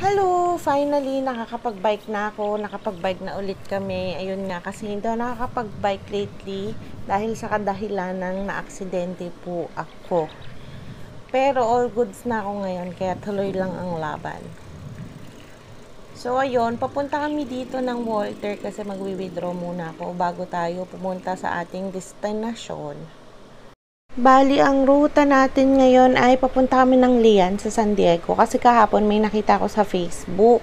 Hello! Finally, nakakapag-bike na ako. Nakapag-bike na ulit kami. Ayun nga, kasi hindi ako nakakapag-bike lately dahil sa kadahilan ng naaksidente po ako. Pero all goods na ako ngayon, kaya tuloy lang ang laban. So, ayun, papunta kami dito ng Walter kasi magwi-withdraw muna ako bago tayo pumunta sa ating destinasyon. Bali, ang ruta natin ngayon ay papunta kami ng Lian sa San Diego kasi kahapon may nakita ko sa Facebook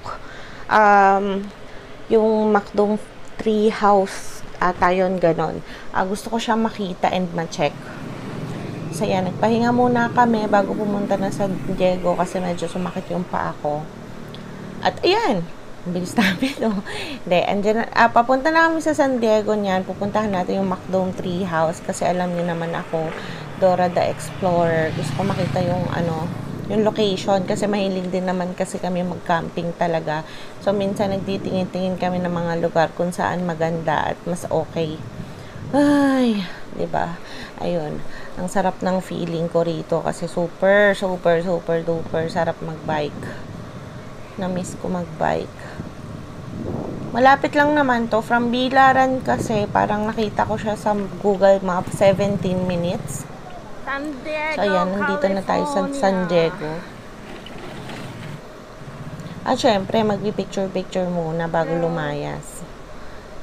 yung McDo Tree House ata yun, ganon. Gusto ko siya makita and ma-check. So yan, nagpahinga muna kami bago pumunta na sa San Diego kasi medyo sumakit yung paa ko. At ayan, ang bilis namin, no? Hindi, papunta na kami sa San Diego niyan. Pupuntahan natin yung McDo Tree House kasi alam niyo naman ako, Dora the Explorer. Gusto ko makita yung yung location kasi mahilig din naman kasi kami mag-camping talaga. So minsan nagtitingin-tingin kami ng mga lugar kung saan maganda at mas okay. Ay, 'di ba? Ayun, ang sarap ng feeling ko rito kasi super duper sarap mag-bike. Na-miss ko mag-bike. Malapit lang naman to. From Bilaran kasi, parang nakita ko siya sa Google Maps, 17 minutes. San Diego, So, ayan, nandito na tayo sa San Diego. At syempre, magpipicture-picture muna bago lumayas.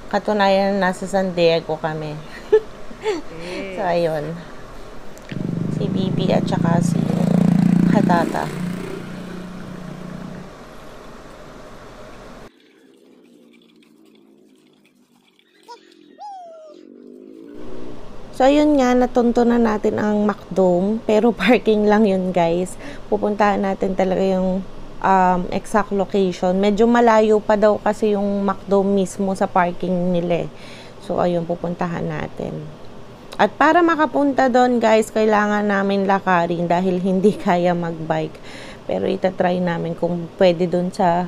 Katunayan, nasa San Diego kami. So, ayun. Si Bibi at saka si Hatata. So, ayun nga, natunto na natin ang McDome, pero parking lang yun, guys. Pupuntahan natin talaga yung exact location. Medyo malayo pa daw kasi yung McDome mismo sa parking nila. So, ayun, pupuntahan natin. At para makapunta doon, guys, kailangan namin lakarin dahil hindi kaya mag-bike. Pero itatry namin kung pwede doon sa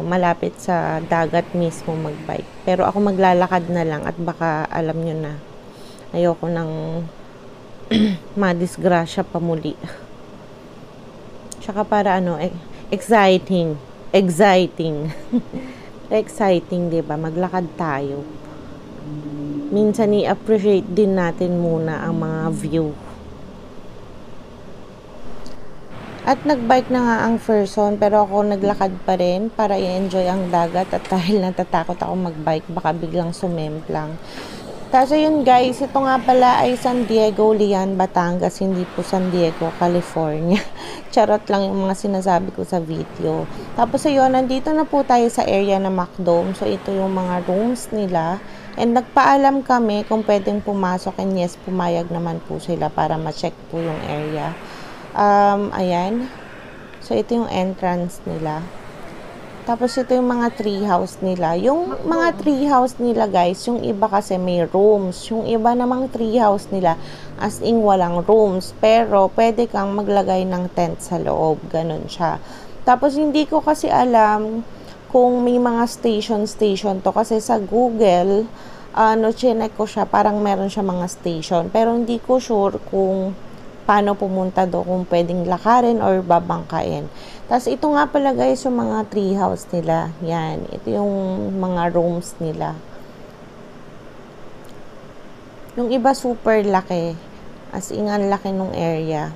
malapit sa dagat mismo mag-bike. Pero ako maglalakad na lang at baka alam nyo na. Ayoko nang madisgrasya pa muli. Tsaka para exciting. Exciting, 'di ba? Maglakad tayo. Minsan i-appreciate din natin muna ang mga view. At nagbike na nga ang person, pero ako naglakad pa rin para i-enjoy ang dagat at dahil natatakot ako magbike, baka biglang sumemplang. Tapos yun guys, ito nga pala ay San Diego, Lian, Batangas, hindi po San Diego, California. Charot lang yung mga sinasabi ko sa video. Tapos ayun, nandito na po tayo sa area na McDome. So ito yung mga rooms nila. And nagpaalam kami kung pwedeng pumasok, and yes, pumayag naman po sila para ma-check po yung area. Ayan. So ito yung entrance nila. Tapos ito yung mga tree house nila. Yung mga tree house nila, guys, yung iba kasi may rooms. Yung iba namang tree house nila, as in walang rooms. Pero pwede kang maglagay ng tent sa loob. Ganun siya. Tapos hindi ko kasi alam kung may mga station to. Kasi sa Google, chinek ko siya, parang meron siya mga station. Pero hindi ko sure kung paano pumunta do, kung pwedeng lakarin or babangkain. Tapos ito nga pala guys yung mga tree house nila. Yan, ito yung mga rooms nila. Yung iba super laki. As in, ang laki nung area.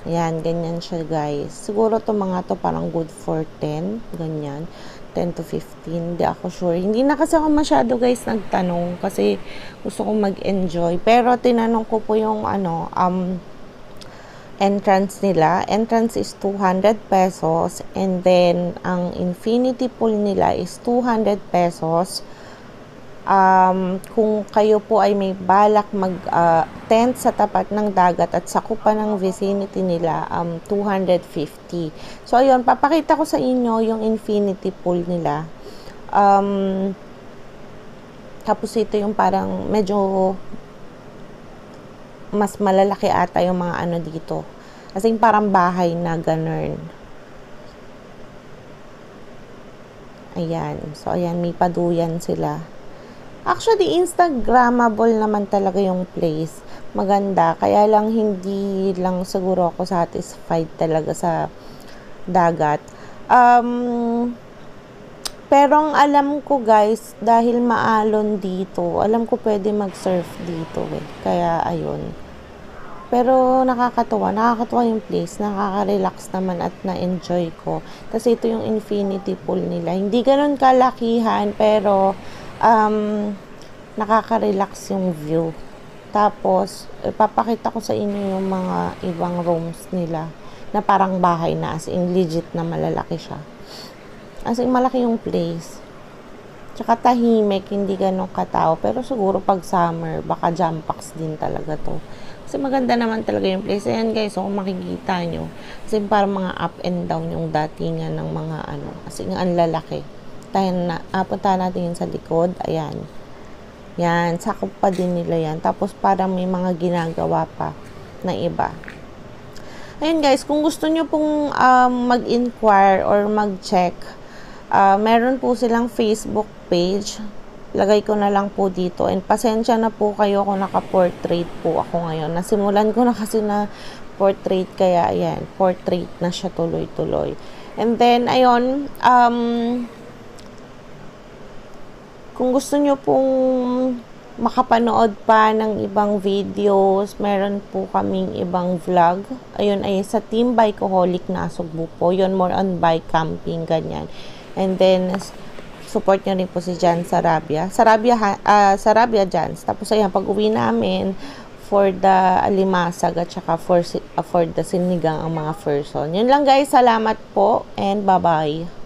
Yan, ganyan siya guys. Siguro to mga to parang good for 10. Ganyan. 10 to 15. Hindi ako sure. Hindi na kasi ako masyado guys nagtanong kasi gusto kong mag-enjoy. Pero tinanong ko po yung entrance nila. Entrance is 200 pesos and then ang infinity pool nila is 200 pesos. Kung kayo po ay may balak mag-tent sa tapat ng dagat at sakupan ng vicinity nila, 250. So, ayun, papakita ko sa inyo yung infinity pool nila. Tapos ito yung parang medyo mas malalaki ata yung mga dito. Kasi parang bahay na ganun. Ayan. So, ayan, may paduyan sila. Actually, Instagrammable naman talaga yung place. Maganda. Kaya lang hindi lang siguro ako satisfied talaga sa dagat. Pero ang alam ko guys, dahil maalon dito, alam ko pwede mag-surf dito eh. Kaya ayun. Pero nakakatuwa yung place, nakaka-relax naman at na-enjoy ko. Kasi ito yung infinity pool nila. Hindi ganun kalakihan, pero nakaka-relax yung view. Tapos, papakita ko sa inyo yung mga ibang rooms nila na parang bahay na, as in legit na malalaki siya. As in, malaki yung place. Tsaka tahimik, hindi ganun katao. Pero siguro pag summer, baka jam packs din talaga to. Kasi maganda naman talaga yung place. Ayan guys, kung makikita nyo. Kasi parang mga up and down yung datingan ng mga ano. Kasi ang lalaki. Punta natin yun sa likod. Ayan. Yan, sakop pa din nila yan. Tapos parang may mga ginagawa pa na iba. Ayun guys, kung gusto nyo pong mag-inquire or mag-check, meron po silang Facebook page. Lagay ko na lang po dito. And pasensya na po kayo kung naka-portrait po ako ngayon. Nasimulan ko na kasi na portrait, kaya ayan, portrait na siya tuloy-tuloy. And then, ayun, kung gusto nyo pong makapanood pa ng ibang videos, meron po kaming ibang vlog. Ayun ay sa Team Bikeaholic Nasugbu po. Yun, more on bike camping, ganyan. And then, support nyo rin po si Jan Sarabia. Sarabia Jans. Tapos ayan, pag uwi namin, for the alimasag at saka for the sinigang ang mga person. Yun lang guys, salamat po and bye-bye.